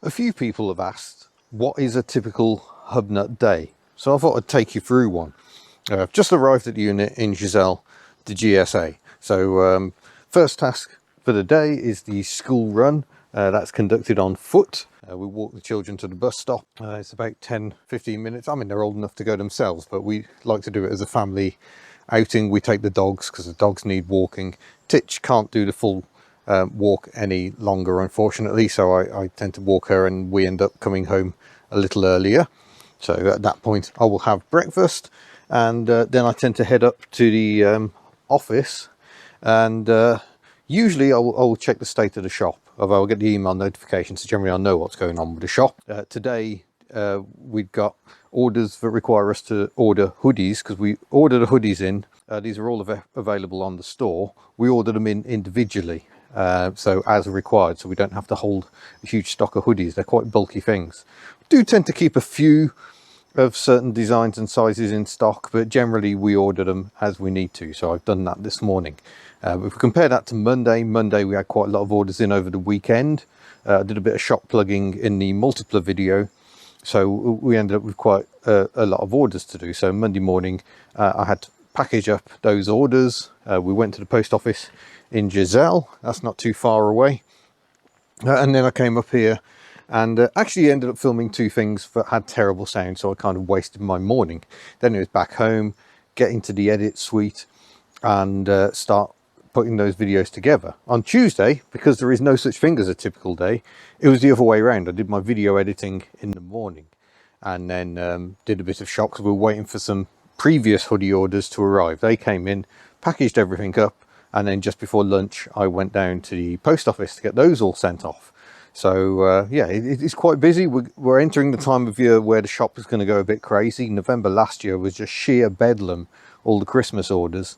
A few people have asked, what is a typical HubNut day? So I thought I'd take you through one. I've just arrived at the unit in Giselle, the GSA. So first task for the day is the school run. That's conducted on foot. We walk the children to the bus stop. It's about 10-15 minutes. I mean, they're old enough to go themselves, but we like to do it as a family outing. We take the dogs because the dogs need walking. Titch can't do the full walk any longer, unfortunately, so I tend to walk her, and we end up coming home a little earlier. So at that point I will have breakfast, and then I tend to head up to the office, and usually I will check the state of the shop. Although I'll get the email notifications, so generally I know what's going on with the shop. Today we've got orders that require us to order hoodies, because we order the hoodies in. These are all available on the store. We order them in individually, so as required, so we don't have to hold a huge stock of hoodies. They're quite bulky things. We do tend to keep a few of certain designs and sizes in stock, but generally we order them as we need to. So I've done that this morning. If we compare that to Monday we had quite a lot of orders in over the weekend. I did a bit of shop plugging in the multipler video, so we ended up with quite a lot of orders to do. So Monday morning I had to package up those orders. We went to the post office in Giselle, that's not too far away, and then I came up here and actually ended up filming two things that had terrible sound, so I kind of wasted my morning. Then it was back home, get into the edit suite and start putting those videos together. On Tuesday, because there is no such thing as a typical day, it was the other way around. I did my video editing in the morning, and then did a bit of shop, because we were waiting for some previous hoodie orders to arrive. They came in, packaged everything up, and then just before lunch I went down to the post office to get those all sent off. So yeah, it's quite busy. We're entering the time of year where the shop is going to go a bit crazy. November last year was just sheer bedlam, all the Christmas orders.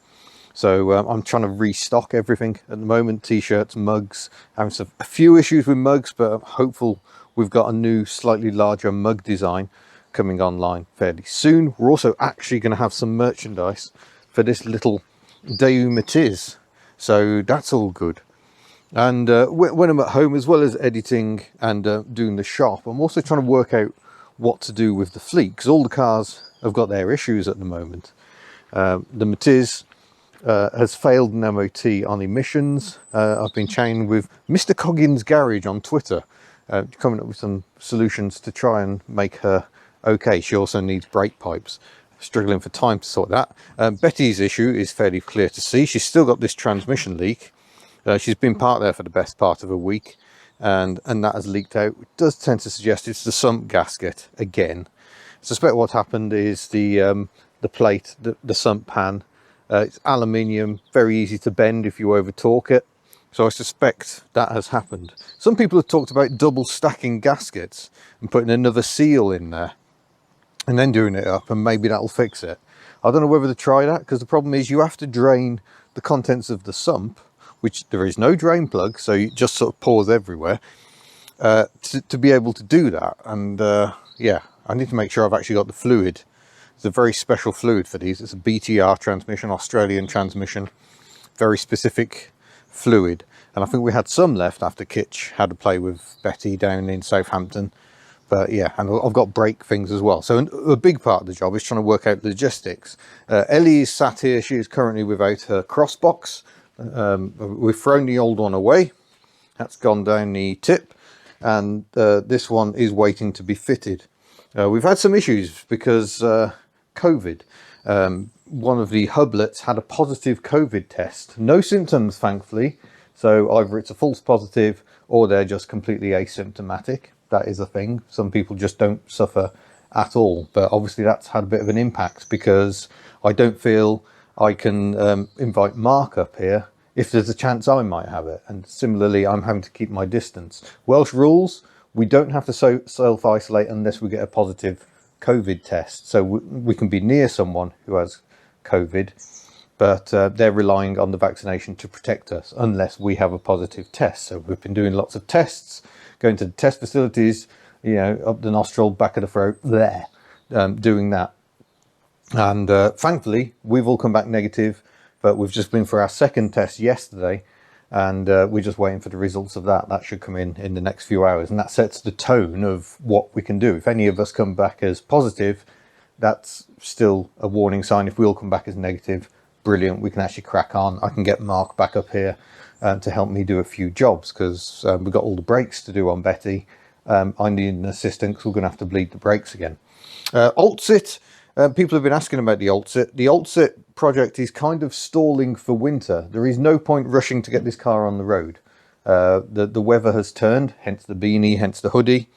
So I'm trying to restock everything at the moment. T-shirts, mugs, having a few issues with mugs, but I'm hopeful we've got a new slightly larger mug design coming online fairly soon. We're also actually going to have some merchandise for this little Deu Matiz, so that's all good. And when I'm at home, as well as editing and doing the shop, I'm also trying to work out what to do with the fleet, because all the cars have got their issues at the moment. The Matiz has failed an MOT on emissions. I've been chatting with Mr. Coggins Garage on Twitter, coming up with some solutions to try and make her okay. She also needs brake pipes. Struggling for time to sort that. Betty's issue is fairly clear to see. She's still got this transmission leak. She's been parked there for the best part of a week, and that has leaked out. It does tend to suggest it's the sump gasket again. I suspect what happened is the plate, the sump pan, it's aluminium, very easy to bend if you over torque it. So I suspect that has happened. Some people have talked about double stacking gaskets and putting another seal in there and then doing it up, and maybe that'll fix it. I don't know whether to try that, because the problem is you have to drain the contents of the sump, which there is no drain plug, so it just sort of pours everywhere, to be able to do that. And yeah, I need to make sure I've actually got the fluid. It's a very special fluid for these. It's a BTR transmission, Australian transmission, very specific fluid. And I think we had some left after Kitch had to play with Betty down in Southampton. But yeah, and I've got brake things as well. So a big part of the job is trying to work out logistics. Ellie is sat here. She is currently without her crossbox. We've thrown the old one away. That's gone down the tip, and this one is waiting to be fitted. We've had some issues because COVID. One of the hublets had a positive COVID test. No symptoms, thankfully. So either it's a false positive or they're just completely asymptomatic. That is a thing. Some people just don't suffer at all. But obviously that's had a bit of an impact, because I don't feel I can invite Mark up here if there's a chance I might have it. And similarly, I'm having to keep my distance. Welsh rules, we don't have to self-isolate unless we get a positive COVID test. So we can be near someone who has COVID, but they're relying on the vaccination to protect us unless we have a positive test. So we've been doing lots of tests, going to the test facilities, you know, up the nostril, back of the throat, there, doing that. And thankfully we've all come back negative, but we've just been for our second test yesterday, and we're just waiting for the results of that. That should come in the next few hours, and that sets the tone of what we can do. If any of us come back as positive, that's still a warning sign. If we all come back as negative, brilliant, we can actually crack on. I can get Mark back up here to help me do a few jobs, because we've got all the brakes to do on Betty. I need an assistant because we're going to have to bleed the brakes again. Alt-sit. People have been asking about the Alt-sit. The Alt-sit project is kind of stalling for winter. There is no point rushing to get this car on the road. The weather has turned, hence the beanie, hence the hoodie.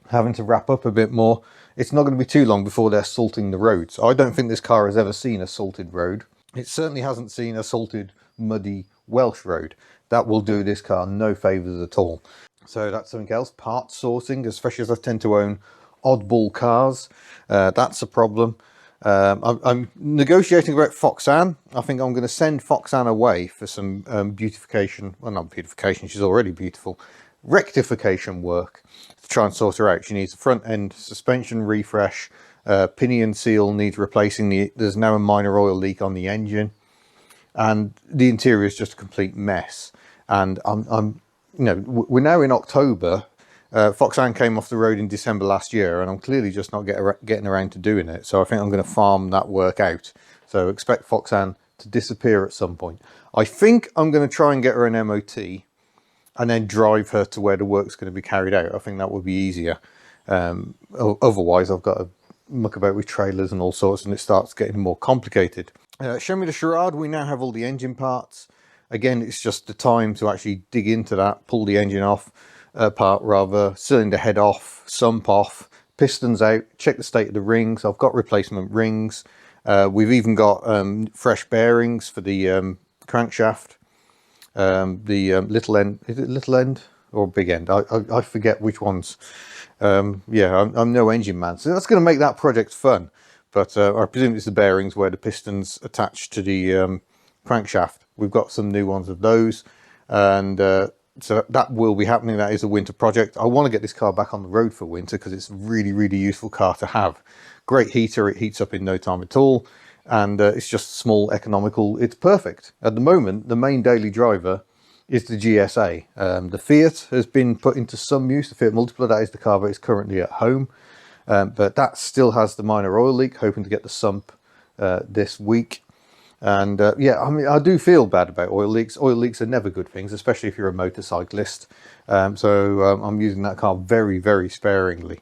Having to wrap up a bit more. It's not going to be too long before they're salting the roads. I don't think this car has ever seen a salted road. It certainly hasn't seen a salted, muddy Welsh road. That will do this car no favours at all. So that's something else. Part sourcing, especially as I tend to own oddball cars. That's a problem. I'm negotiating about Foxanne. I think I'm going to send Foxanne away for some beautification. Well, not beautification, she's already beautiful. Rectification work to try and sort her out. She needs a front end suspension refresh. Pinion seal needs replacing. There's now a minor oil leak on the engine, and the interior is just a complete mess. And I'm you know, we're now in October. Foxanne came off the road in December last year, and I'm clearly just not getting around to doing it. So I think I'm going to farm that work out. So expect Foxanne to disappear at some point. I think I'm going to try and get her an MOT and then drive her to where the work's going to be carried out. I think that would be easier. Otherwise, I've got to muck about with trailers and all sorts, and it starts getting more complicated. Show me the charade. We now have all the engine parts. Again, it's just the time to actually dig into that, pull the engine off, apart rather, cylinder head off, sump off, pistons out, check the state of the rings. I've got replacement rings. We've even got fresh bearings for the crankshaft. The little end, is it little end or big end? I forget which ones. Yeah, I'm no engine man, so that's going to make that project fun. But I presume it's the bearings where the pistons attach to the crankshaft. We've got some new ones of those, and so that will be happening. That is a winter project. I want to get this car back on the road for winter because it's a really, really useful car to have. Great heater, it heats up in no time at all, and it's just small, economical. It's perfect. At the moment, the main daily driver is the GSA. The Fiat has been put into some use. The Fiat Multipla, that is the car that is currently at home, but that still has the minor oil leak, hoping to get the sump this week. And yeah, I mean, I do feel bad about oil leaks. Oil leaks are never good things, especially if you're a motorcyclist. So I'm using that car very, very sparingly.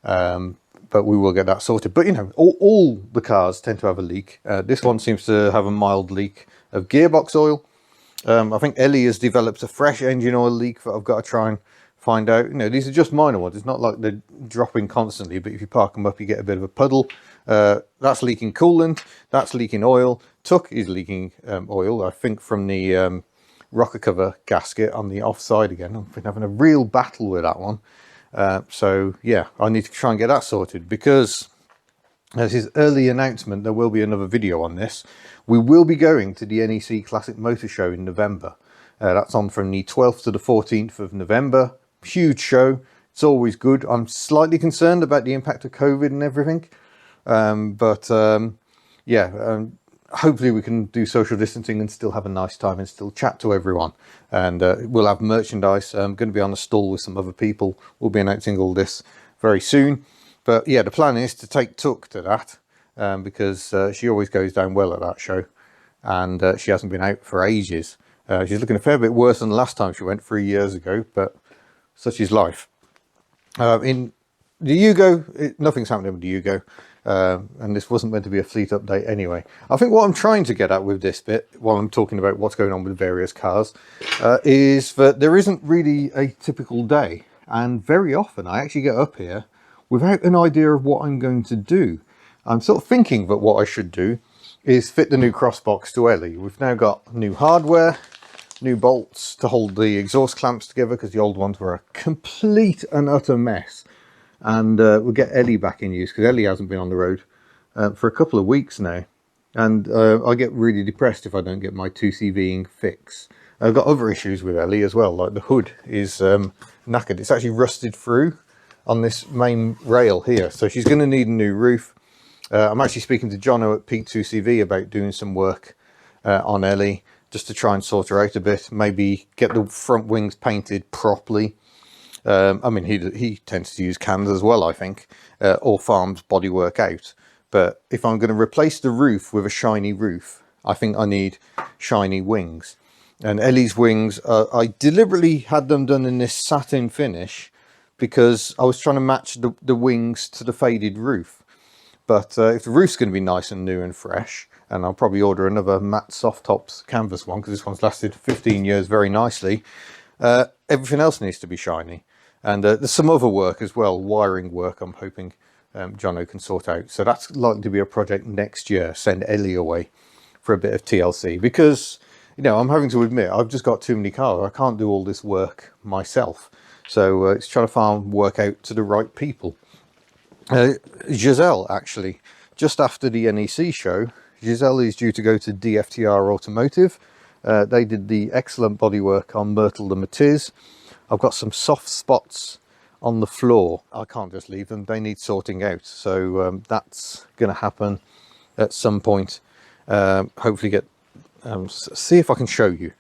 But we will get that sorted. But, you know, all the cars tend to have a leak. This one seems to have a mild leak of gearbox oil. I think Ellie has developed a fresh engine oil leak that I've got to try and find out. You know, these are just minor ones. It's not like they're dropping constantly, but if you park them up, you get a bit of a puddle. That's leaking coolant. That's leaking oil. Tuck is leaking oil, I think, from the rocker cover gasket on the offside again. I've been having a real battle with that one. So yeah, I need to try and get that sorted, because as his early announcement, there will be another video on this. We will be going to the NEC Classic Motor Show in November. That's on from the 12th to the 14th of November. Huge show. It's always good. I'm slightly concerned about the impact of COVID and everything. Yeah, hopefully we can do social distancing and still have a nice time and still chat to everyone. And we'll have merchandise. I'm going to be on a stall with some other people. We'll be announcing all this very soon. But yeah, the plan is to take Tuck to that, because she always goes down well at that show. And she hasn't been out for ages. She's looking a fair bit worse than the last time she went 3 years ago, but such is life. In the Yugo, nothing's happening with the Yugo. And this wasn't meant to be a fleet update anyway. I think what I'm trying to get at with this bit, while I'm talking about what's going on with various cars, is that there isn't really a typical day. And very often I actually get up here without an idea of what I'm going to do. I'm sort of thinking that what I should do is fit the new crossbox to Ellie. We've now got new hardware, new bolts to hold the exhaust clamps together, because the old ones were a complete and utter mess. And we'll get Ellie back in use, because Ellie hasn't been on the road for a couple of weeks now. And I get really depressed if I don't get my 2CVing fix. I've got other issues with Ellie as well, like the hood is knackered. It's actually rusted through on this main rail here, so she's going to need a new roof. I'm actually speaking to Jono at Peak 2CV about doing some work on Ellie. just to try and sort her out a bit. Maybe get the front wings painted properly. I mean, he tends to use cans as well, I think, or farms bodywork out. But if I'm going to replace the roof with a shiny roof, I think I need shiny wings. And Ellie's wings, I deliberately had them done in this satin finish because I was trying to match the wings to the faded roof. But if the roof's going to be nice and new and fresh, and I'll probably order another matte soft tops canvas one because this one's lasted 15 years very nicely, everything else needs to be shiny. And there's some other work as well, wiring work, I'm hoping Jono can sort out. So that's likely to be a project next year, send Ellie away for a bit of TLC. Because, you know, I'm having to admit, I've just got too many cars. I can't do all this work myself. So it's trying to find work out to the right people. Giselle, actually, just after the NEC show, Giselle is due to go to DFTR Automotive. They did the excellent bodywork on Myrtle and Matisse. I've got some soft spots on the floor. I can't just leave them. They need sorting out. So that's going to happen at some point. Hopefully get, see if I can show you.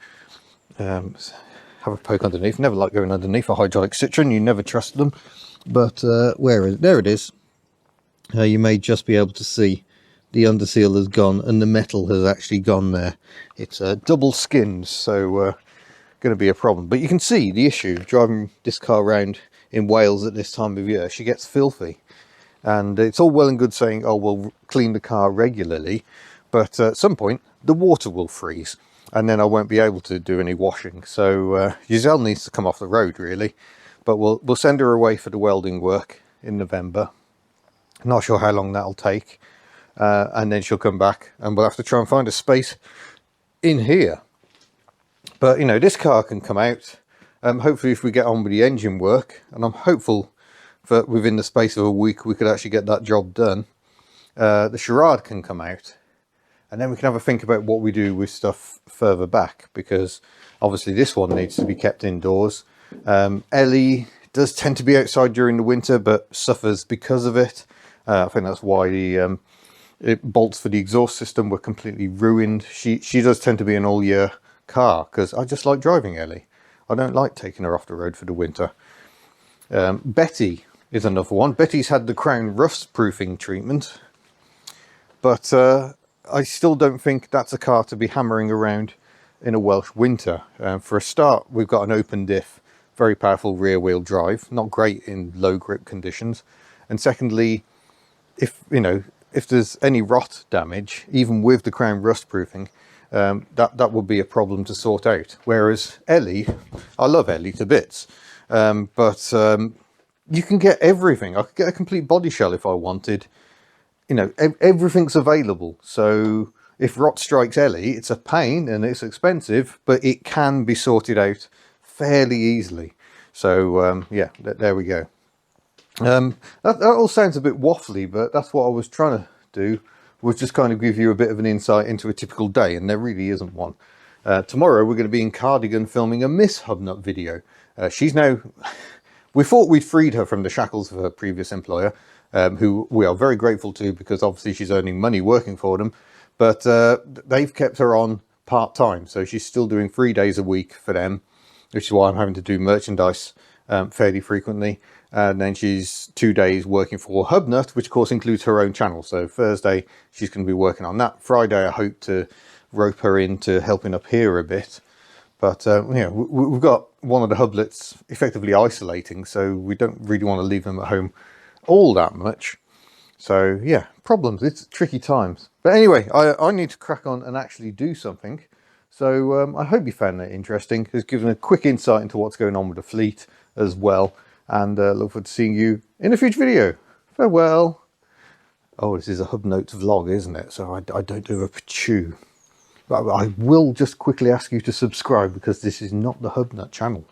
Have a poke underneath. Never like going underneath a hydraulic citron. You never trust them. But where is it? There it is. You may just be able to see the underseal has gone and the metal has actually gone there. It's double skinned, so going to be a problem. But you can see the issue driving this car around in Wales at this time of year. She gets filthy, and it's all well and good saying, oh, we'll clean the car regularly, but at some point the water will freeze and then I won't be able to do any washing. So Giselle needs to come off the road really, but we'll send her away for the welding work in November. Not sure how long that'll take, and then she'll come back and we'll have to try and find a space in here. But, you know, this car can come out, hopefully if we get on with the engine work, and I'm hopeful that within the space of a week we could actually get that job done. The charade can come out, and then we can have a think about what we do with stuff further back, because obviously this one needs to be kept indoors. Ellie does tend to be outside during the winter, but suffers because of it. I think that's why the bolts for the exhaust system were completely ruined. She does tend to be an all-year car because I just like driving Ellie. I don't like taking her off the road for the winter. Betty is another one. Betty's had the crown rust proofing treatment, but I still don't think that's a car to be hammering around in a Welsh winter. For a start, we've got an open diff, very powerful rear wheel drive, not great in low grip conditions. And secondly, if there's any rot damage, even with the crown rust proofing, that would be a problem to sort out. Whereas Ellie, I love Ellie to bits, but you can get everything. I could get a complete body shell if I wanted. You know, everything's available. So if rot strikes Ellie, it's a pain and it's expensive, but it can be sorted out fairly easily. So yeah, there we go. That all sounds a bit waffly, but that's what I was trying to do, was just kind of give you a bit of an insight into a typical day, and there really isn't one. Tomorrow we're going to be in Cardigan filming a Miss HubNut video. She's now, we thought we'd freed her from the shackles of her previous employer, who we are very grateful to, because obviously she's earning money working for them, but they've kept her on part-time, so she's still doing 3 days a week for them, which is why I'm having to do merchandise fairly frequently. And then she's 2 days working for HubNut, which of course includes her own channel. So Thursday she's going to be working on that. Friday I hope to rope her into helping up here a bit. But yeah, we've got one of the hublets effectively isolating, so we don't really want to leave them at home all that much. So yeah, problems. It's tricky times. But anyway, I need to crack on and actually do something. So I hope you found that interesting. It's given a quick insight into what's going on with the fleet as well. And look forward to seeing you in a future video. Farewell. Oh, this is a HubNut vlog, isn't it? So I don't do a chew. But I will just quickly ask you to subscribe, because this is not the HubNut channel.